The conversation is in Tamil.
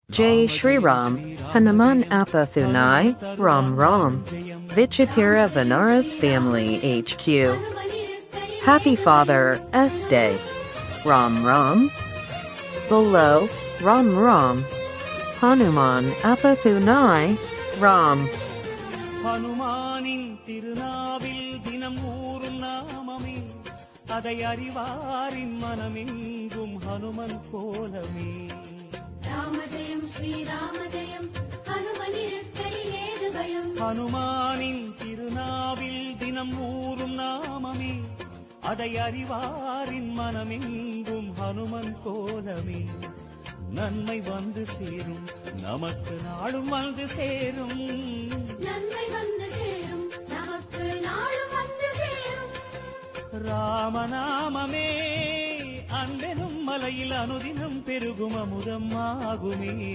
Jai Shri Ram, Hanuman Apathunai, Ram Ram, Vichitira Vanaras Family HQ. Happy Father's Day. Ram Ram. Below, Ram Ram. Hanuman Apathunai, Ram. ஹனுமானின் திருநாவில் தினம் ஊரும் நாமமே அதை அறிவாரின் மனமெங்கும் ஹனுமன் கோலமே. ராமஜெயம் ஸ்ரீராமஜெயம் ஹனுமனிருக்கை ஏது பயம். ஹனுமானின் திருநாவில் தினம் ஊரும் நாமமே அதை அறிவாரின் மனமெங்கும் ஹனுமன் கோலமே. நன்மை வந்து சேரும் நமக்கு நாடும் வந்து சேரும். நன்மை வந்து சேரும் நமக்கு நாடும் வந்து சேரும். ராமநாமமே அன்பெனும் மலையில் அனுதினம் பெருகும் அமுதம் ஆகுமே.